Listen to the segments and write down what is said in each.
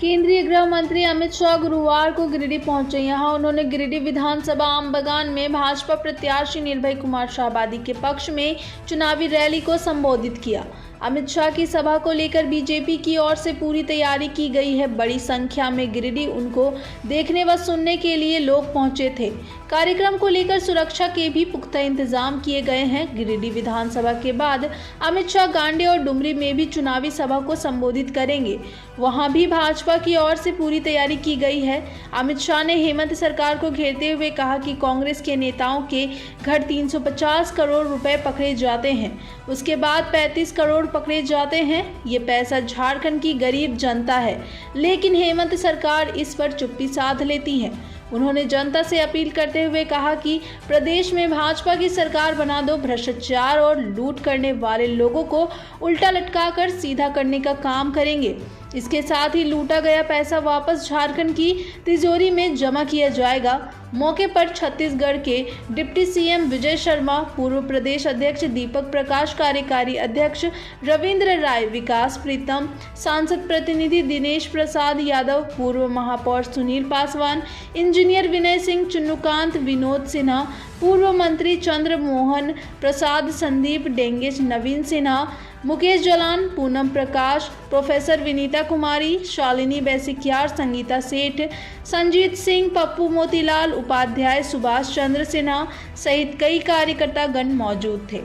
केंद्रीय गृह मंत्री अमित शाह गुरुवार को गिरिडीह पहुंचे। यहां उन्होंने गिरिडीह विधानसभा आम बगान में भाजपा प्रत्याशी निर्भय कुमार शाहाबादी के पक्ष में चुनावी रैली को संबोधित किया। अमित शाह की सभा को लेकर बीजेपी की ओर से पूरी तैयारी की गई है। बड़ी संख्या में गिरिडीह उनको देखने व सुनने के लिए लोग पहुंचे थे। कार्यक्रम को लेकर सुरक्षा के भी पुख्ता इंतजाम किए गए हैं। गिरिडीह विधानसभा के बाद अमित शाह गांडी और डुमरी में भी चुनावी सभा को संबोधित करेंगे। वहां भी भाजपा की ओर से पूरी तैयारी की गई है। अमित शाह ने हेमंत सरकार को घेरते हुए कहा कि कांग्रेस के नेताओं के घर 350 करोड़ रुपए पकड़े जाते हैं, उसके बाद 35 करोड़ पकड़े जाते हैं। ये पैसा झारखंड की गरीब जनता है, लेकिन हेमंत सरकार इस पर चुप्पी साध लेती है। उन्होंने जनता से अपील करते हुए कहा कि प्रदेश में भाजपा की सरकार बना दो। भ्रष्टाचार और लूट करने वाले लोगों को उल्टा लटकाकर सीधा करने का काम करेंगे। इसके साथ ही लूटा गया पैसा वापस झारखंड की तिजोरी में जमा किया जाएगा। मौके पर छत्तीसगढ़ के डिप्टी सीएम विजय शर्मा, पूर्व प्रदेश अध्यक्ष दीपक प्रकाश, कार्यकारी अध्यक्ष रविंद्र राय, विकास प्रीतम, सांसद प्रतिनिधि दिनेश प्रसाद यादव, पूर्व महापौर सुनील पासवान, इंजीनियर विनय सिंह, चुन्नूकांत, विनोद सिन्हा, पूर्व मंत्री चंद्र मोहन प्रसाद, संदीप डेंगेज, नवीन सिन्हा, मुकेश जलान, पूनम प्रकाश, प्रोफेसर विनीता कुमारी, शालिनी बैसिकियार, संगीता सेठ, संजीत सिंह, पप्पू मोतीलाल उपाध्याय, सुभाष चंद्र सिन्हा सहित कई कार्यकर्ता गण मौजूद थे।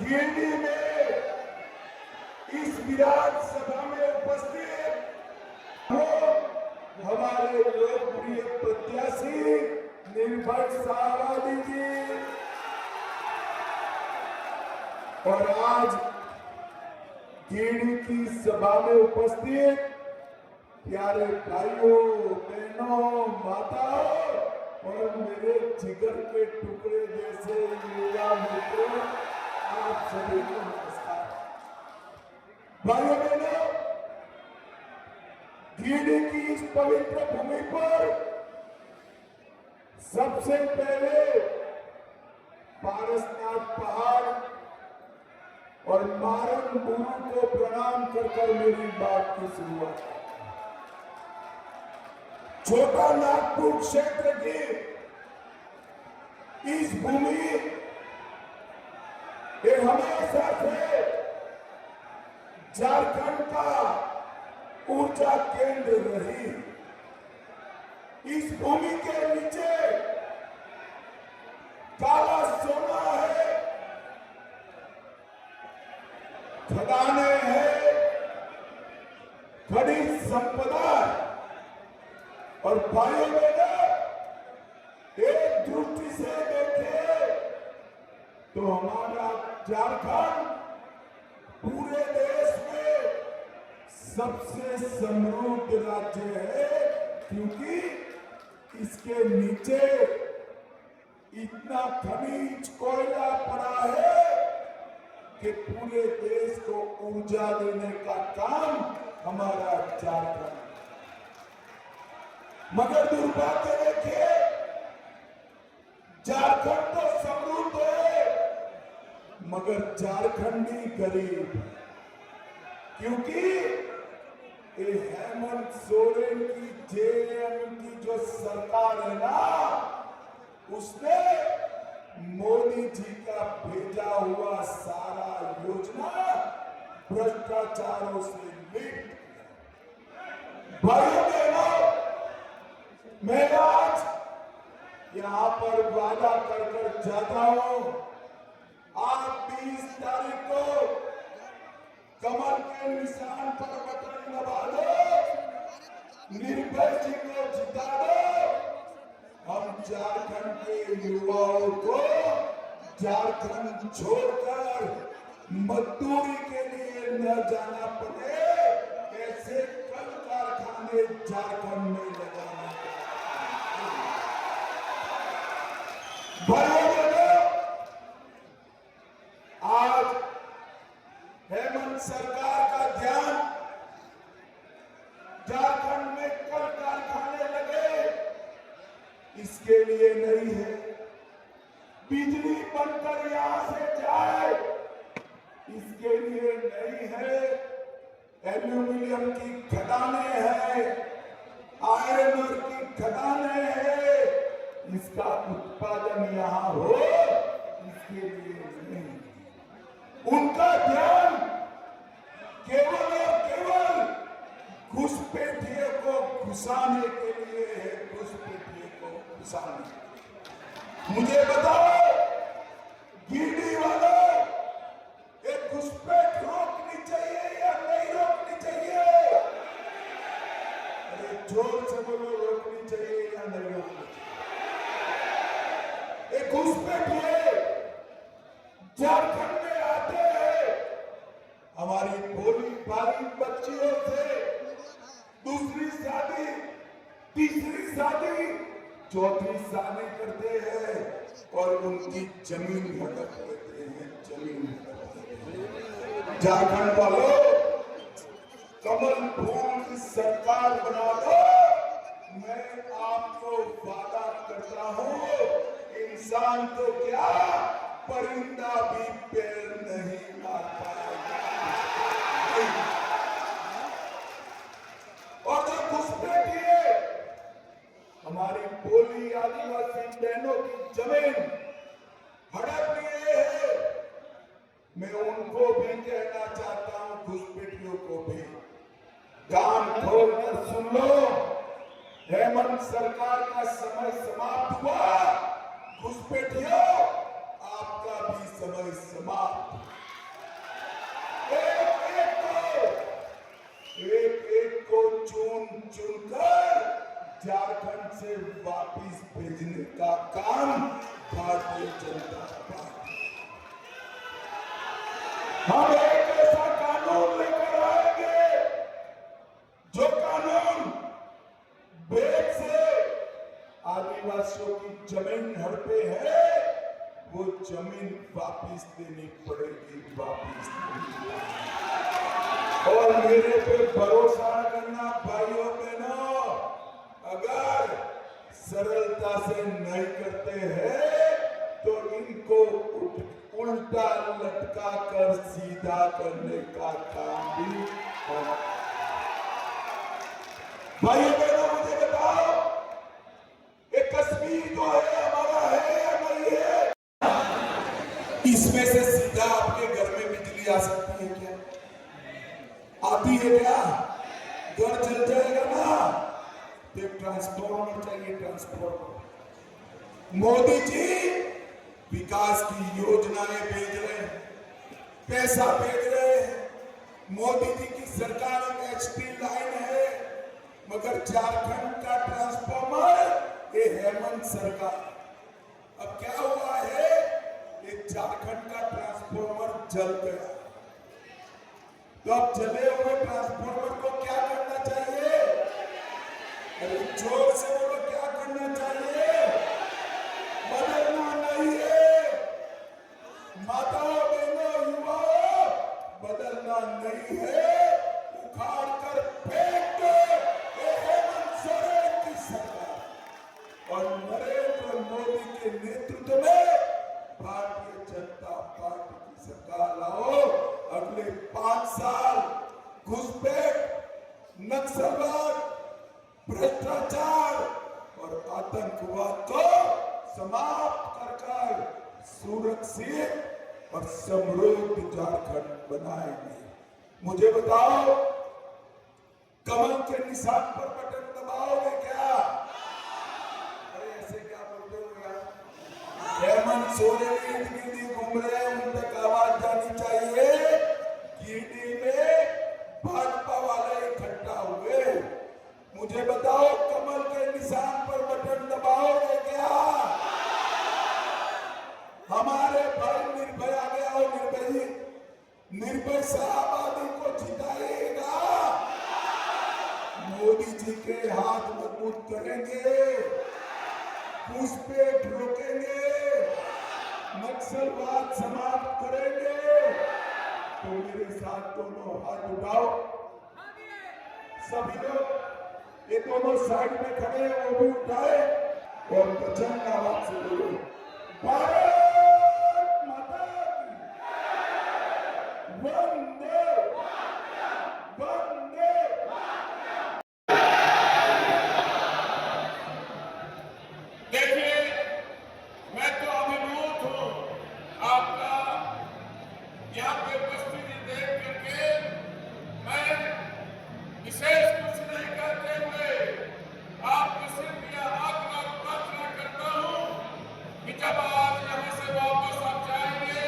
गिरिडीह में इस विधानसभा में उपस्थित हो हमारे लोकप्रिय प्रत्याशी निर्भय शाहाबादी जी और आज गिरिडीह की सभा में उपस्थित प्यारे भाइयों, बहनों, माताओं और मेरे जिगर के टुकड़े जैसे युवा मित्रों, आप सभी को नमस्कार। भाइयों बहनों, गिरिडीह की इस पवित्र भूमि पर सबसे पहले पारसनाथ पहाड़ और मारन गुरु को प्रणाम कर मेरी बात की शुरुआत। छोटा नागपुर क्षेत्र की इस भूमि ये हमेशा से झारखंड का ऊर्जा केंद्र रही। इस भूमि के नीचे काला सोना है, खदानें हैं, खनिज संपदा है और भाइयों बहनों, एक दृष्टि से देखें तो हमारा झारखंड पूरे देश में सबसे समृद्ध राज्य है, क्योंकि इसके नीचे इतना खनिज कोयला पड़ा है कि पूरे देश को ऊर्जा देने का काम हमारा झारखंड। मगर दुर्भाग्य देखिए, झारखंड तो समृद्ध है मगर झारखंडी गरीब, क्योंकि ये हेमंत सोरेन की जेएम की जो सरकार है ना, उसने मोदी जी का भेजा हुआ सारा योजना भ्रष्टाचारों से लिप्त। भाइयों बहनों, मैं आज यहाँ पर वादा कर जाता हूं, आप 20 तारीख को कमल के निशान पर बटन दबा दो, निर्भय जी को जिता दो। हम झारखंड के युवाओं को झारखंड छोड़कर मजदूरी के लिए न जाना पड़े, ऐसे कल कारखाने झारखंड में लगाना। भाइयों बहनों, आज हेमंत सरकार का ध्यान झारखंड में कल कारखाने लगे इसके लिए नहीं है, बिजली बनकर यहां से जाए इसके लिए नहीं है। एल्यूमिनियम की खदानें हैं, आयरन ओर की खदानें हैं, इसका उत्पादन यहां हो इसके लिए नहीं। उनका ध्यान केवल और केवल घुसपैठिए को घुसाने के लिए है, घुसपैठिए को घुसाने। मुझे बताओ गिरडी वालों, एक घुसपैठ रोकनी चाहिए या नहीं रोकनी चाहिए? अरे जोर से बोलो, रोकनी चाहिए या नहीं रोकनी चाहिए? एक घुसपैठिए झारखंड में आते हैं, हमारी भोली भाली बच्चियों से दूसरी शादी, तीसरी शादी, चौथी शादी करते हैं और उनकी जमीन हड़प लेते हैं, जमीन हड़प लेते हैं। झारखंड वालों, कमल फूल की सरकार बना दो, मैं आपको वादा करता हूं, इंसान तो क्या परिंदा भी पैर नहीं मार पाएगा। और जो घुसपैठिए हमारी भोली आदिवासी बहनों की जमीन हड़प लिए हैं, मैं उनको भी कहना चाहता हूं, घुसपैठियों को भी कान खोलकर सुन लो, हेमंत सरकार का समय समाप्त हुआ, घुसपैठियों आपका भी समय समाप्त। एक को चुन चुनकर झारखंड से वापिस भेजने का काम भारतीय जनता पार्टी। हम एक ऐसा कानून लेकर आएंगे जो कानून बेग से आदिवासियों की जमीन हड़पे है, वो जमीन वापिस देनी पड़ेगी, वापिस देनी पड़ेगी। और मेरे पे भरोसा करना भाइयों बहनों, अगर सरलता से नहीं करते हैं तो इनको उल्टा लटका कर सीधा करने का काम भी होगा। भाइयों बहनों, मुझे बताओ, ये कश्मीर जो है हमारा है या नहीं है? इसमें से सीधा आपके घर में बिजली आ सकती है क्या? आती है क्या? घर जल जाएगा ना, तो ट्रांसफॉर्मर चाहिए, ट्रांसफॉर्मर। मोदी जी विकास की योजनाएं भेज रहे हैं, पैसा भेज रहे हैं, मोदी जी की सरकार में एचटी लाइन है, मगर झारखंड का ट्रांसफॉर्मर ये हेमंत सरकार। अब क्या हुआ है, ये झारखंड का ट्रांसफॉर्मर जल गया, तो अब जले हुए ट्रांसफॉर्मर को क्या करना चाहिए? अरे जोर से बोलो, क्या करना चाहिए? बदलना नहीं है, माताओं बहनों युवाओं, बदलना नहीं है, उखाड़ कर फेंक दो ये हेमंत सोरेन की सरकार और नरेंद्र मोदी के नेतृत्व में भारतीय जनता पार्टी की सरकार लाओ। अगले 5 साल घुसपैठ, नक्सलवाद, भ्रष्टाचार और आतंकवाद को समाप्त कर सुरक्षित और समृद्ध झारखंड बनाएंगे। मुझे बताओ, कमल के निशान पर बटन दबाओगे क्या? अरे ऐसे क्या बोलते हो यार? हेमंत सोरेन इर्द-गिर्द घूम रहे हैं, उन तक आवाज जानी चाहिए। गिरडी में भाजपा वाले इकट्ठा हुए, मुझे बताओ, कमल के निशान पर बटन दबाओगे क्या? हमारे भाई निर्भय आ गया हो, निर्भय से आबादी को जिताएगा। मोदी जी के हाथ मजबूत करेंगे, घुसपैठ रोकेंगे, नक्सलवाद समाप्त करेंगे तो मेरे साथ दोनों हाथ उठाओ। सभी लोग ये दोनों साइड में खड़े हैं वो भी उठाए और प्रचंड आवाज से बोलो भारत माता की वंदे वंदे। देखिए मैं तो अभिभूत हूं आपका यहाँ पे उपस्थिति देख करके। मैं विशेष कुछ नहीं करते हुए आपको सिर्फ यह आग्रह प्रार्थना करता हूँ कि जब आप यहाँ से वापस आप जाएंगे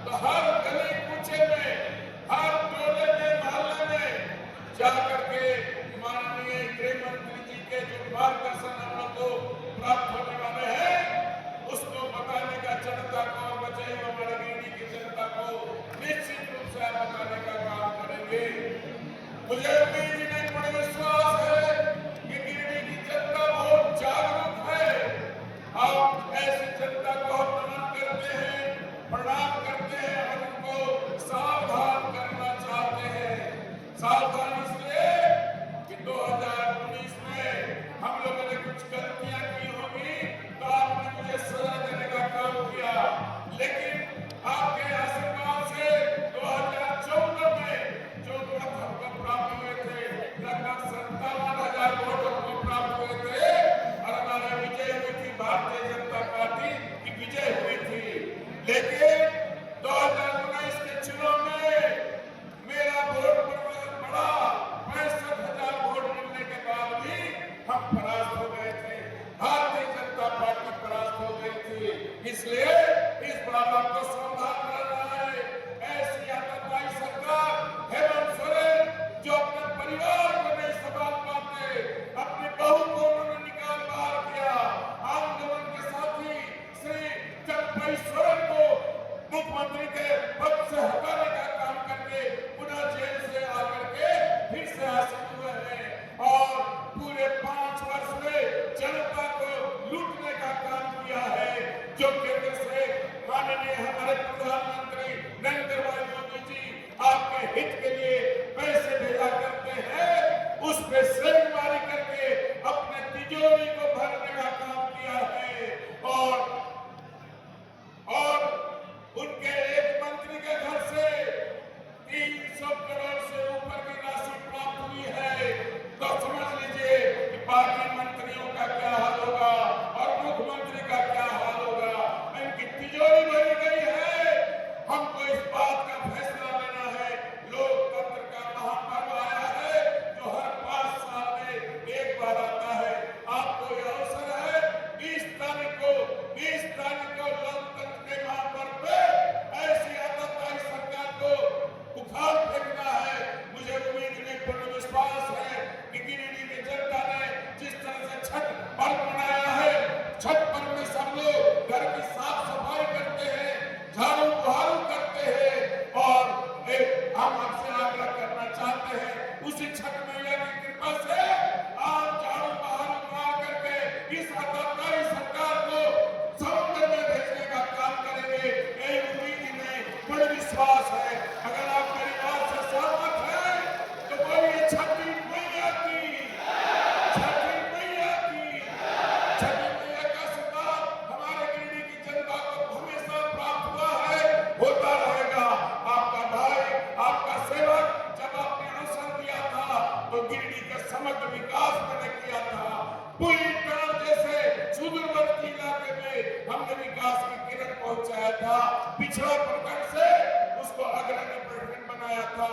तो हर गली कूचे में, हर टोले में, मोहल्ले में जाकर के माननीय गृह मंत्री जी के जो मार्गदर्शन हम लोग को प्राप्त होने वाले हैं उसको बताने का, जनता को और बचे हुए हमारे गिरिडीह की जनता को निश्चित रूप से बताने का काम करेंगे। मुझे उम्मीद नहीं, बड़ा विश्वास है कि गिरिडीह की जनता बहुत जागरूक है। हम ऐसी जनता को नमन करते हैं, प्रणाम करते हैं और उनको सावधान करना चाहते हैं। सावधान इसलिए कि 2019 में हम लोगों ने कुछ गलतियां की होंगी तो आपने मुझे सजा देने का काम किया, लेकिन आपके आशीर्वाद से 2014 में जो वोट हमको प्राप्त हुए थे, लगभग 57,000 वोट हमको प्राप्त हुए थे और हमारी विजय हुई थी, भारतीय जनता पार्टी की विजय हुई थी। लेकिन 2019 के चुनाव में मेरा वोट बढ़ा, 65,000 वोट मिलने के बाद भी हम परास्त हो गए थे, भारतीय जनता पार्टी परास्त हो गई थी। इसलिए इस बात को सावधान रहना है। ऐसी आतंकवादी सरकार हेमंत सोरेन जो अपने परिवार को नहीं संभाल पाते, अपनी बहू को उन्होंने निकाल बाहर किया, आंदोलन के साथी श्री जगपई सोरेन को मुख्यमंत्री के पद से हटाने का काम करके पुनः जेल से आकर के फिर से हासिल हुए हैं और पूरे 5 वर्ष में जनता को लूटने का काम किया है। जो केंद्र से माननीय हमारे प्रधानमंत्री नरेंद्र भाई मोदी जी आपके हित के लिए पैसे भेजा करते हैं, उस पे सेंधमारी करके अपने तिजोरी को भरने का काम किया है। और उनके एक मंत्री के घर से 300 करोड़ से ऊपर की राशि प्राप्त हुई है। तो समझ लीजिए कि बाकी मंत्रियों का क्या हाल होगा और मुख्यमंत्री का क्या हाल होगा। इनकी तिजोरी भरी गई है। हमको इस बात का फैसला लेना है। लोकतंत्र का महापर्व आया है जो हर 5 साल में एक बार आता है। आपको यह अवसर है 20 तारीख को लोकतंत्र के महापर्व पे ऐसी आतंकवादी सरकार को उखाड़ फेंकना है। मुझे उम्मीद नहीं, पूर्ण विश्वास है कि गिरिडीह की जनता ने जिस तरह से छठ पर्व मनाया है, छठ पर्व में सब लोग घर की साफ सफाई करते हैं, झाड़ू बहारू करते हैं और हम आपसे आग्रह करना चाहते हैं उसी छठ मैया की कृपा से आप झाड़ू बहारू मार करके इस आतंकवादी सरकार को समुद्र में भेजने का काम करेंगे। यही उम्मीद में बड़ा विश्वास है। अगर आप मेरी बात से सहमत हैं तो बोलिए छठी मैया की, छठी मैया की। छठी मैया का आशीर्वाद हमारे गिरिडीह की जनता को हमेशा प्राप्त हुआ है, होता रहेगा। आपका भाई, आपका सेवक जब आपने अवसर दिया था तो गिरिडीह का समग्र विकास मैंने किया था। पूरी तरह जैसे सुदूरवर्ती इलाके में हमने विकास की किरण पहुंचाया था। पिछड़ा प्रखंड से उसको अग्रणी प्रखंड बनाया था।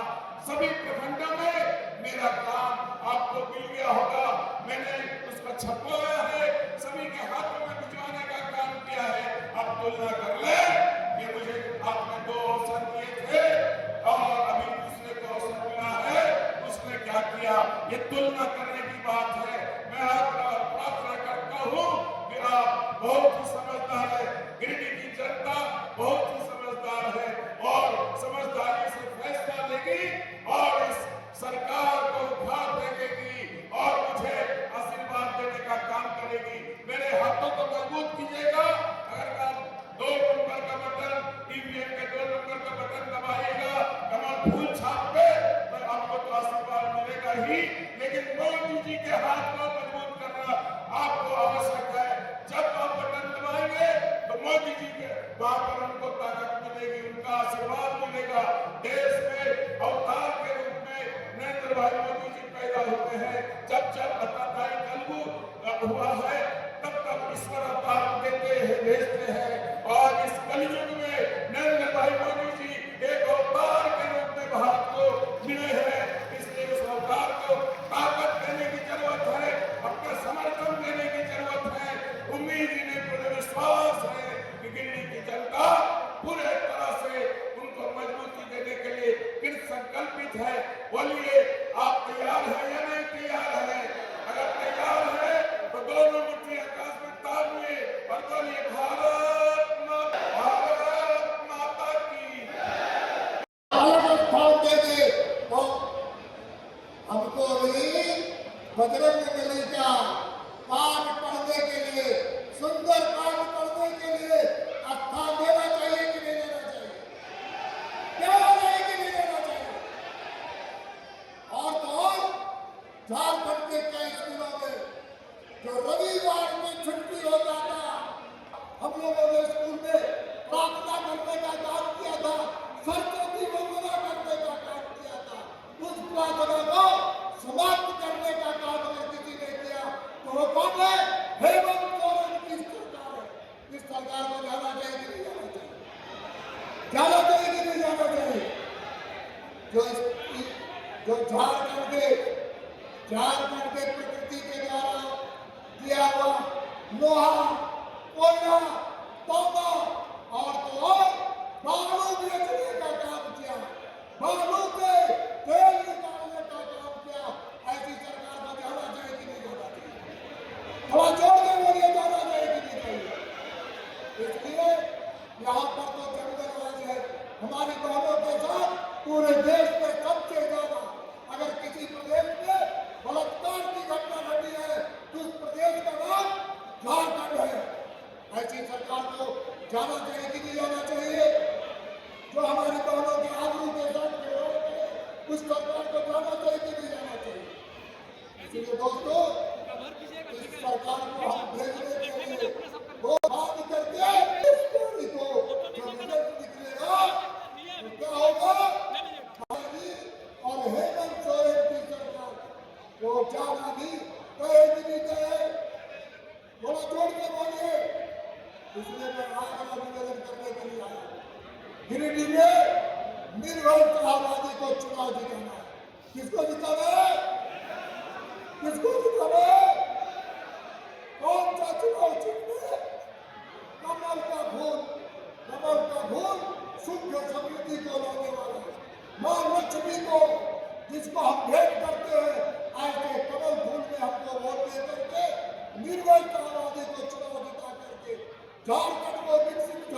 सभी प्रखंडों में मेरा काम आपको मिल गया होगा। मैंने उसको छपवाया है, सभी के हाथों में भिजवाने का काम किया है। अब तुलना कर ले कि मुझे आपने 2 अवसर दिए थे और अभी दूसरे को अवसर मिला है, उसने क्या किया। ये तुलना करने की बात है। मैं आपका प्रार्थना करता हूँ कि आप बहुत ही समझदार है, गिरिडीह की जनता बहुत ही समझदार है और समझदारी से फैसला लेगी और इस सरकार को उखाड़ फेंकेगी और मुझे आशीर्वाद देने का काम करेगी। मेरे हाथों को मजबूत कीजिएगा। अगर आप 2 नंबर का बटन, ईवीएम के 2 नंबर का बटन दबाइएगा आमंत्रित है। बोलिए, आप तैयार हैं या नहीं तैयार हैं? अगर तैयार है तो दोनों मुट्ठी आकाश में तालिए और बोलिए, भारत माता की। अलग स्थान देंगे तो हमको भी बजरंग बली का पाठ पढ़ने के लिए, सुंदर पाठ पढ़ने के लिए स्थान देना चाहिए कि नहीं देना चाहिए? देना चाहिए कि नहीं देना चाहिए? और तो और झारखंड के कई स्कूलों में जो रविवार में छुट्टी हो जाता, हम लोगों ने स्कूल में प्रार्थना करने का काम किया था, सरस्वती वंदना करने का काम किया था। उस प्रार्थना को समाप्त करने का काम अगर किसी ने किया तो वो कौन है? हेमंत सोरेन की सरकार है। इस सरकार को जाना चाहिए कि नहीं जाना चाहिए? जाना चाहिए कि नहीं जाना चाहिए? जो झारखंड के प्रकृति के द्वारा दिया हुआ लोहा, कोयला, तांबा और तो और बालू बेचने का काम किया, बालू से तेल निकालने का काम किया, ऐसी सरकार को जाना चाहिए कि नहीं जाना चाहिए? थोड़ा जोर के बोलिए, जाना चाहिए कि नहीं चाहिए? इसलिए यहाँ पर तो जंगलराज है। हमारी बहनों के साथ पूरे देश में सबसे ज्यादा अगर किसी प्रदेश में बलात्कार की घटना घटी है तो उस प्रदेश का नाम झारखंड है। ऐसी सरकार को जाना चाहिए कि नहीं जाना चाहिए? जो हमारी बहनों के आबरू के साथ खिलवाड़ करे, उस सरकार को जाना चाहिए कि नहीं जाना चाहिए? इसलिए दोस्तों, इस सरकार को हम भेजने के लिए वो बात करके इस पीढ़ी को जो रिजल्ट निकलेगा तो क्या होगा? और हेमंत सोरेन की सरकार को जाना भी कहेगी नहीं कहे? थोड़ा जोड़ के बोलिए। इसलिए मैं आग्रह निवेदन करने के लिए आया। गिरिडीह में निर्भय शाहबादी को चुनाव जिताना है। किसको जिताना है? किसको जिताना है? कौन सा चुनाव चिन्ह? कमल का फूल शुद्ध समृद्धि को लाने वाला है। मां लक्ष्मी को जिसको हम भेंट करते हैं, ऐसे कमल फूल में हमको वोट दे करके निर्भय शाहबादी को चुनाव जिता करके झारखंड को विकसित